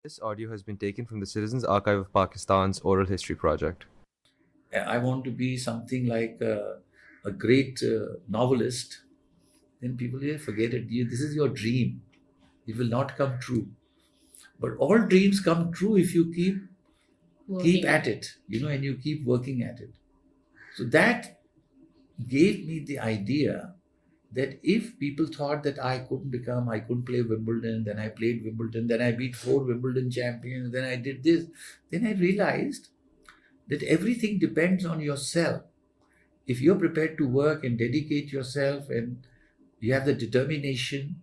This audio has been taken from the Citizens Archive of Pakistan's Oral History Project. I want to be something like a great novelist, then people will forget it. This is your dream. It will not come true. But all dreams come true if you keep at it, and you keep working at it. So that gave me the idea that if people thought that I couldn't play Wimbledon, then I played Wimbledon, then I beat 4 Wimbledon champions, then I did this, then I realized that everything depends on yourself. If you're prepared to work and dedicate yourself and you have the determination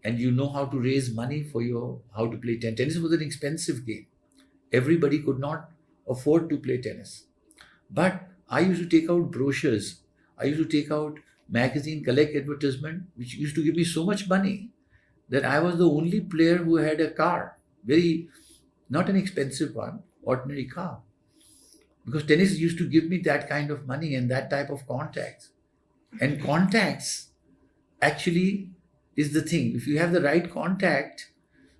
and you know how to raise money for how to play tennis. Tennis was an expensive game. Everybody could not afford to play tennis. But I used to take out brochures. I used to take out magazine, collect advertisement, which used to give me so much money that I was the only player who had a car. Not an expensive one, ordinary car. Because tennis used to give me that kind of money and that type of contacts. And contacts actually is the thing. If you have the right contact,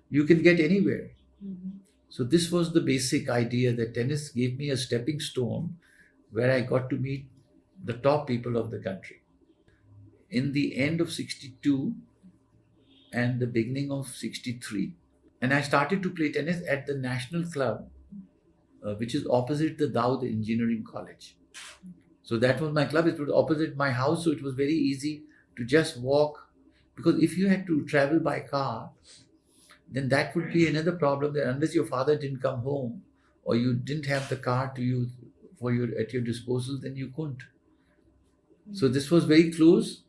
you can get anywhere. So this was the basic idea, that tennis gave me a stepping stone where I got to meet the top people of the country. In the end of 62 and the beginning of 63. And I started to play tennis at the National Club, which is opposite the Dawood Engineering College. So that was my club. It was opposite my house, so it was very easy to just walk. Because if you had to travel by car, then that would be another problem, that unless your father didn't come home or you didn't have the car to use at your disposal, then you couldn't. So this was very close,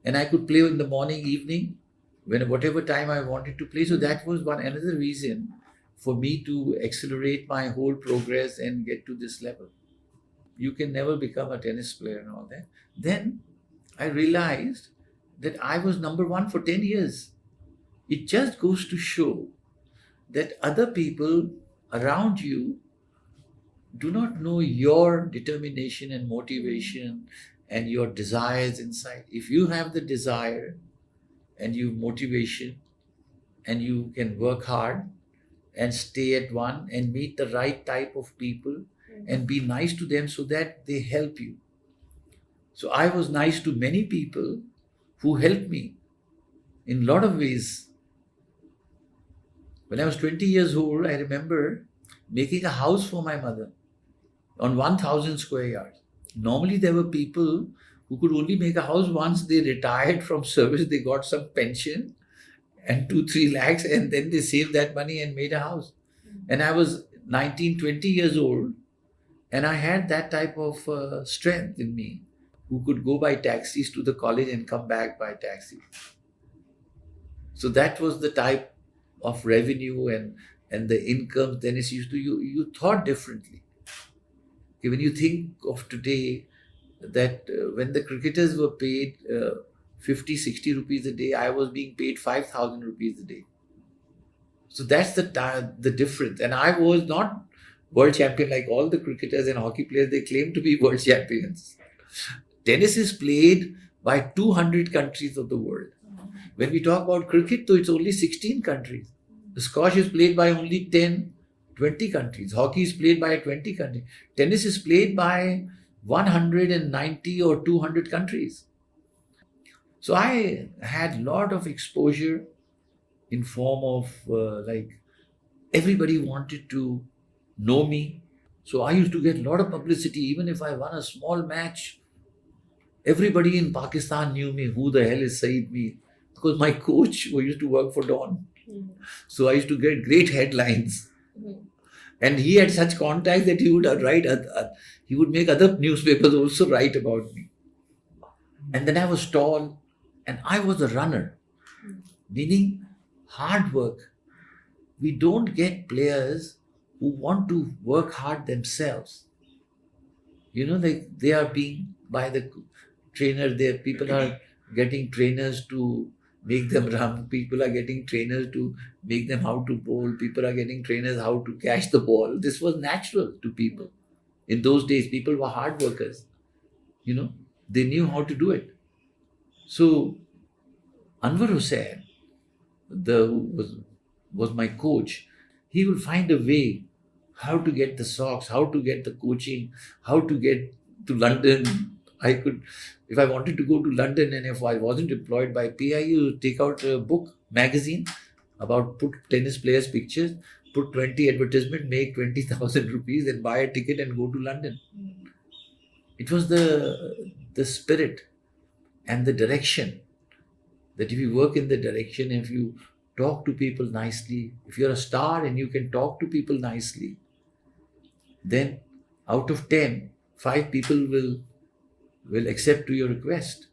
and I could play in the morning, evening, whatever time I wanted to play. So that was another reason for me to accelerate my whole progress and get to this level. You can never become a tennis player and all that. Then I realized that I was number one for 10 years. It just goes to show that other people around you do not know your determination and motivation and your desires inside. If you have the desire and you motivation and you can work hard and stay at one and meet the right type of people and be nice to them so that they help you. So I was nice to many people who helped me in a lot of ways. When I was 20 years old, I remember making a house for my mother on 1,000 square yards. Normally there were people who could only make a house once they retired from service, they got some pension and 2-3 lakhs, and then they saved that money and made a house. And I was 19, 20 years old, and I had that type of strength in me, who could go by taxis to the college and come back by taxi. So that was the type of revenue and the income tennis used to, you thought differently. Okay, when you think of today, that when the cricketers were paid 50, 60 rupees a day, I was being paid 5,000 rupees a day. So that's the difference. And I was not world champion like all the cricketers and hockey players. They claim to be world champions. Tennis is played by 200 countries of the world. When we talk about cricket, though, it's only 16 countries. The squash is played by only 10, 20 countries. Hockey is played by 20 countries. Tennis is played by 190 or 200 countries. So I had a lot of exposure in form of everybody wanted to know me. So I used to get a lot of publicity. Even if I won a small match, everybody in Pakistan knew me. Who the hell is Saeed Meer? Because my coach who used to work for Dawn. So I used to get great headlines. And he had such contacts that he would he would make other newspapers also write about me. And then I was tall and I was a runner, meaning hard work. We don't get players who want to work hard themselves. They are being by the trainer. People are getting trainers to make them run. People are getting trainers to make them how to bowl. People are getting trainers how to catch the ball. This was natural to people. In those days, people were hard workers. They knew how to do it. So Anwar Hussain was my coach. he will find a way how to get the socks, how to get the coaching, how to get to London. I could, if I wanted to go to London and if I wasn't employed by PIU, take out a book, magazine about put tennis players' pictures, put 20 advertisement, make 20,000 rupees and buy a ticket and go to London. It was the spirit and the direction that if you work in the direction, if you talk to people nicely, if you're a star and you can talk to people nicely, then out of 10, 5 people will accept to your request.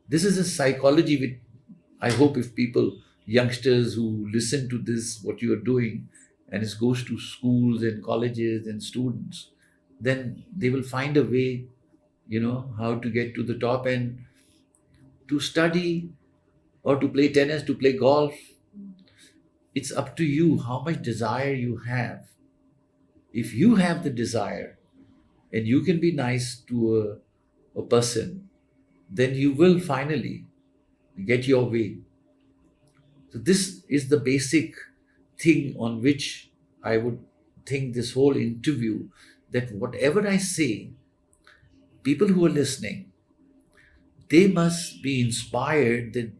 This is a psychology which I hope if people, youngsters who listen to this, what you are doing, and it goes to schools and colleges and students, then they will find a way, how to get to the top and to study or to play tennis, to play golf. It's up to you how much desire you have. If you have the desire and you can be nice to a person, then you will finally get your way. So this is the basic thing on which I would think this whole interview, that whatever I say, people who are listening, they must be inspired that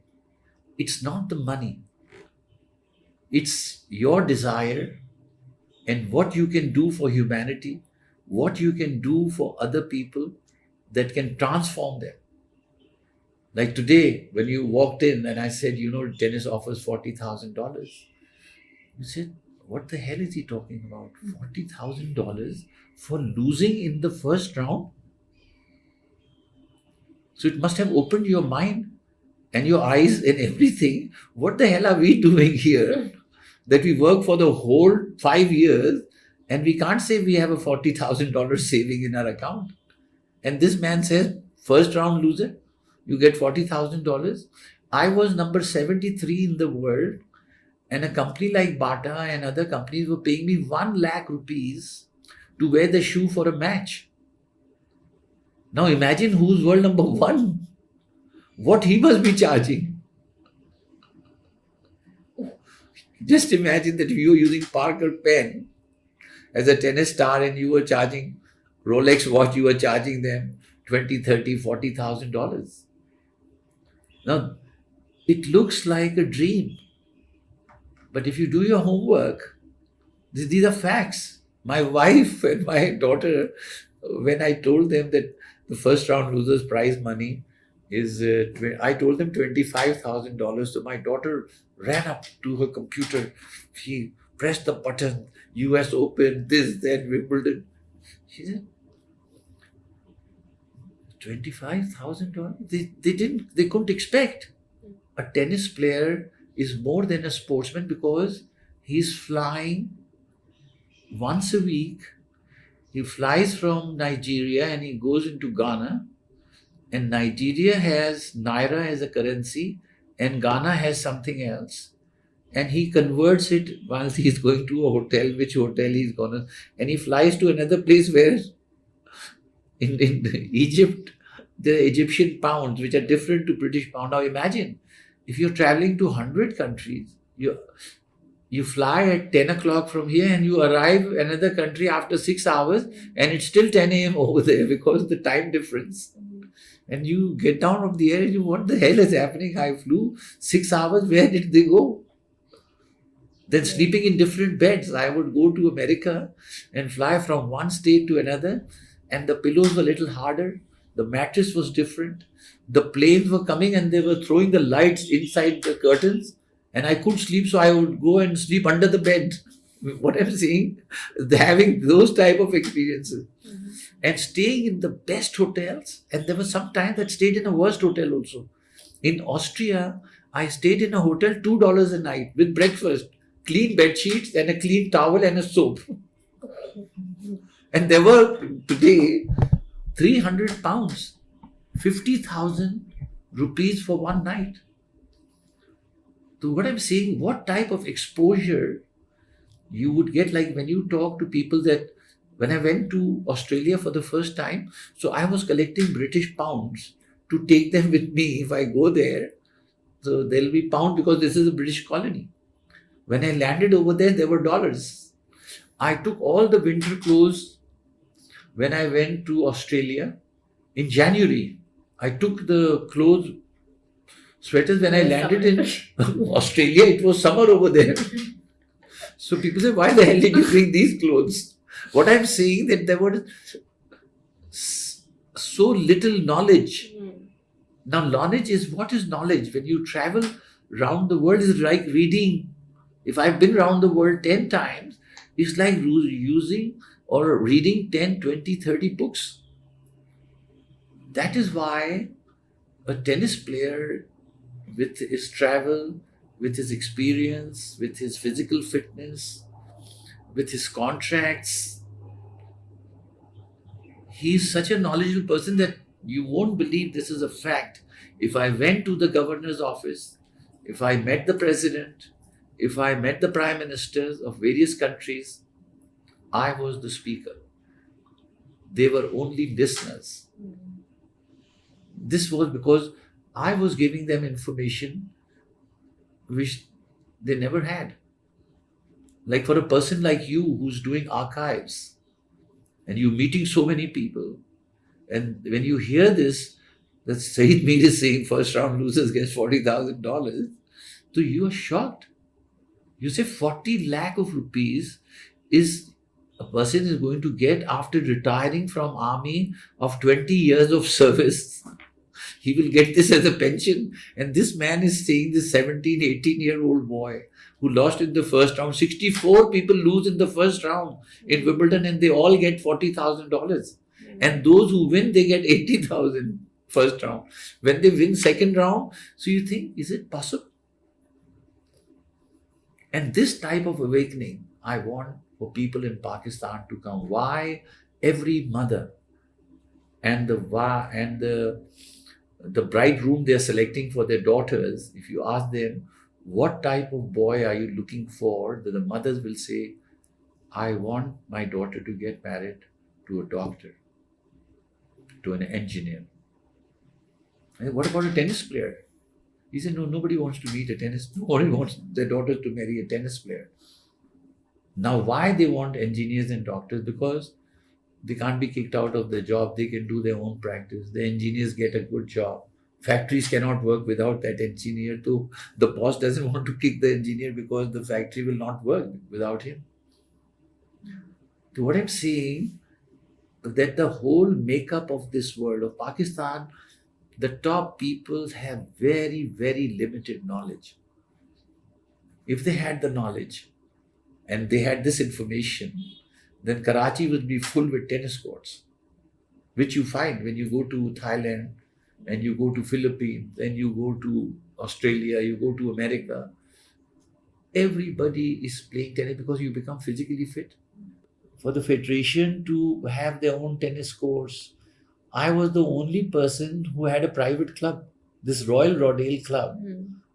it's not the money, it's your desire and what you can do for humanity, what you can do for other people that can transform them. Like today, when you walked in and I said, tennis offers $40,000, you said, what the hell is he talking about? $40,000 for losing in the first round? So it must have opened your mind and your eyes and everything. What the hell are we doing here? That we work for the whole 5 years and we can't say we have a $40,000 saving in our account. And this man says, first round loser, you get $40,000. I was number 73 in the world, and a company like Bata and other companies were paying me 1 lakh rupees to wear the shoe for a match. Now imagine who's world number 1, what he must be charging. Just imagine that you were using Parker pen as a tennis star and you were charging Rolex watch, you were charging them $20, $30, $40,000. Now, it looks like a dream. But if you do your homework, these are facts. My wife and my daughter, when I told them that the first round losers prize money is, I told them $25,000. So my daughter ran up to her computer. She pressed the button, US Open, this, then Wimbledon. She said, $25,000? They couldn't expect. A tennis player is more than a sportsman because he's flying once a week. He flies from Nigeria and he goes into Ghana. And Nigeria has Naira as a currency and Ghana has something else. And he converts it while he's going to a hotel, which hotel he's gonna, and he flies to another place where in Egypt, the Egyptian pounds, which are different to British pound. Now imagine, if you're traveling to 100 countries, you fly at 10 o'clock from here and you arrive another country after 6 hours and it's still 10 a.m. over there because of the time difference. And you get down from the air and you, what the hell is happening? I flew 6 hours, where did they go? Then sleeping in different beds. I would go to America and fly from one state to another, and the pillows were a little harder. The mattress was different. The planes were coming and they were throwing the lights inside the curtains, and I couldn't sleep, so I would go and sleep under the bed. What I'm saying, having those type of experiences. And staying in the best hotels, and there was some time that stayed in a worst hotel also. In Austria, I stayed in a hotel $2 a night with breakfast, clean bed sheets and a clean towel and a soap. And there were today 300 pounds, 50,000 rupees for one night. So what I'm saying, what type of exposure you would get, like when you talk to people that, when I went to Australia for the first time, so I was collecting British pounds to take them with me if I go there. So there'll be pound because this is a British colony. When I landed over there were dollars. I took all the winter clothes when I went to Australia in January. I took the clothes, sweaters when I landed in Australia. It was summer over there. So people say, why the hell did you bring these clothes? What I'm saying that there was so little knowledge. Now, knowledge is what is knowledge? When you travel around the world, it's like reading. If I've been around the world 10 times, it's like using or reading 10, 20, 30 books. That is why a tennis player, with his travel, with his experience, with his physical fitness, with his contracts, he's such a knowledgeable person that you won't believe this is a fact. If I went to the governor's office, if I met the president, if I met the prime ministers of various countries, I was the speaker. They were only listeners. This was because I was giving them information which they never had. Like for a person like you who's doing archives and you're meeting so many people, and when you hear this, that Saeed Meer is saying first round losers gets $40,000, so you are shocked. You say 40 lakh of rupees is a person is going to get after retiring from army of 20 years of service. He will get this as a pension. And this man is saying this 17, 18-year-old boy who lost in the first round. 64 people lose in the first round in Wimbledon and they all get $40,000. And those who win, they get 80,000 first round. When they win second round, so you think, is it possible? And this type of awakening, I want for people in Pakistan to come. Why every mother and the bridegroom they're selecting for their daughters, if you ask them, what type of boy are you looking for? The mothers will say, I want my daughter to get married to a doctor, to an engineer. And what about a tennis player? He said, no, nobody wants to meet a tennis. Nobody wants their daughters to marry a tennis player. Now, why they want engineers and doctors? Because they can't be kicked out of their job. They can do their own practice. The engineers get a good job. Factories cannot work without that engineer. So the boss doesn't want to kick the engineer because the factory will not work without him. So what I'm saying is that the whole makeup of this world of Pakistan, the top people have very, very limited knowledge. If they had the knowledge and they had this information, then Karachi would be full with tennis courts, which you find when you go to Thailand and you go to Philippines and you go to Australia, you go to America. Everybody is playing tennis because you become physically fit. For the federation to have their own tennis courts, I was the only person who had a private club. This Royal Rodale Club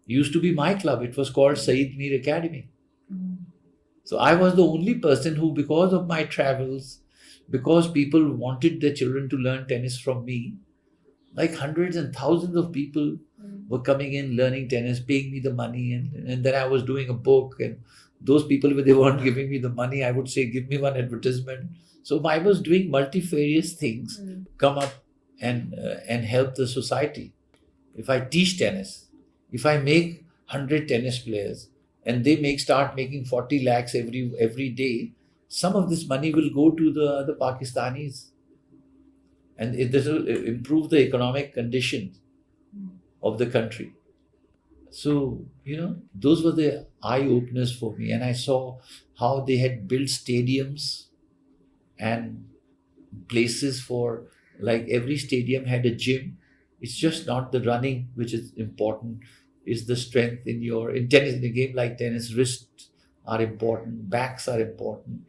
used to be my club. It was called Saeed Meer Academy. So I was the only person who, because of my travels, because people wanted their children to learn tennis from me, like hundreds and thousands of people were coming in, learning tennis, paying me the money. And then I was doing a book. And those people, when they weren't giving me the money, I would say, give me one advertisement. So I was doing multifarious things, come up and help the society. If I teach tennis, if I make 100 tennis players and they start making 40 lakhs every day, some of this money will go to the Pakistanis. And this will improve the economic conditions of the country. So, those were the eye-openers for me. And I saw how they had built stadiums and places for, like every stadium had a gym. It's just not the running which is important. It's the strength in tennis, in a game like tennis, wrists are important, backs are important,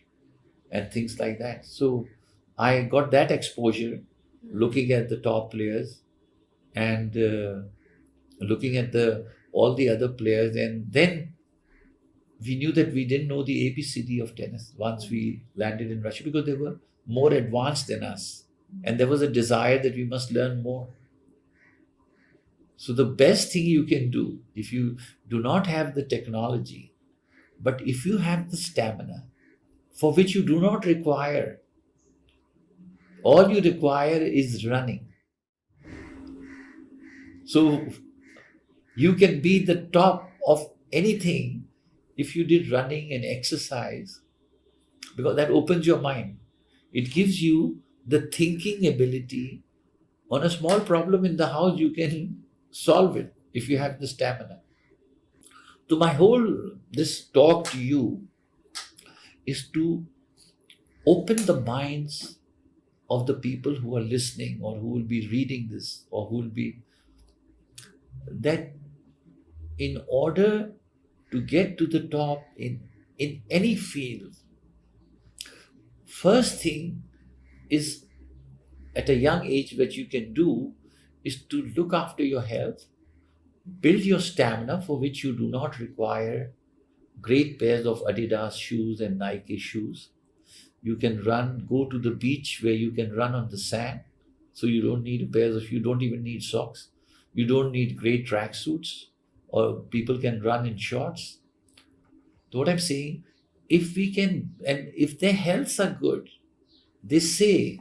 and things like that. So I got that exposure looking at the top players and looking at all the other players. And then we knew that we didn't know the ABCD of tennis once we landed in Russia, because they were more advanced than us. And there was a desire that we must learn more. So the best thing you can do, if you do not have the technology, But if you have the stamina, for which you do not require, all you require is running. So you can be the top of anything if you did running and exercise, because that opens your mind. It gives you the thinking ability. On a small problem in the house, you can solve it if you have the stamina. So my whole this talk to you is to open the minds of the people who are listening or who will be reading this or who will be, that in order to get to the top in any field, first thing is, at a young age, what you can do is to look after your health, build your stamina, for which you do not require great pairs of Adidas shoes and Nike shoes. You can run, go to the beach where you can run on the sand. So you don't need pairs of, you don't even need socks. You don't need great track suits, or people can run in shorts. So what I'm saying, if we can, and if their healths are good, they say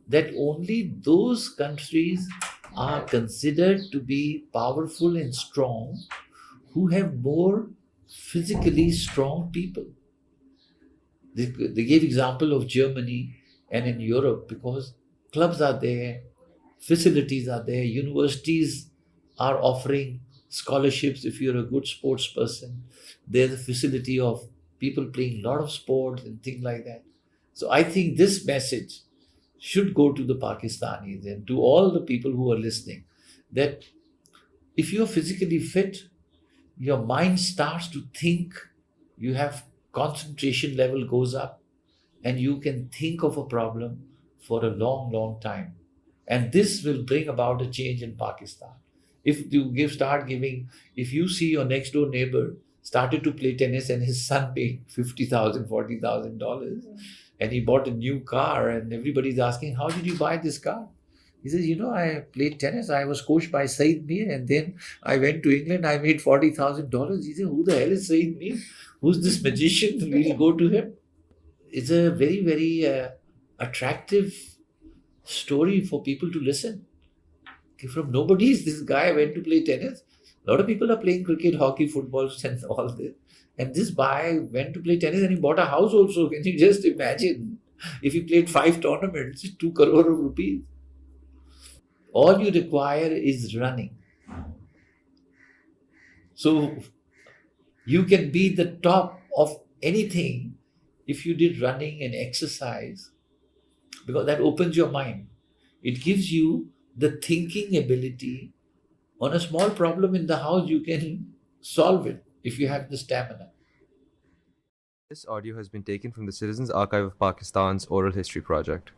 that only those countries are considered to be powerful and strong who have more physically strong people. They gave example of Germany and in Europe, because clubs are there, facilities are there, universities are offering scholarships if you're a good sports person. There's a facility of people playing a lot of sports and things like that. So I think this message should go to the Pakistanis and to all the people who are listening, that if you're physically fit, your mind starts to think, you have concentration level goes up, and you can think of a problem for a long, long time. And this will bring about a change in Pakistan. If you start giving, if you see your next door neighbor started to play tennis and his son paid $50,000, $40,000, and he bought a new car, and everybody's asking, how did you buy this car? He says, I played tennis. I was coached by Saeed Meer, and then I went to England. I made $40,000. He said, who the hell is Saeed Meer? Who's this magician? We'll go to him. It's a very, very attractive story for people to listen. Okay, from nobody's, this guy went to play tennis. A lot of people are playing cricket, hockey, football, and all this. And this guy went to play tennis and he bought a house also. Can you just imagine? If he played 5 tournaments, 2 crore rupees. All you require is running. So you can be the top of anything if you did running and exercise, because that opens your mind. It gives you the thinking ability. On a small problem in the house, you can solve it if you have the stamina. This audio has been taken from the Citizens Archive of Pakistan's Oral History Project.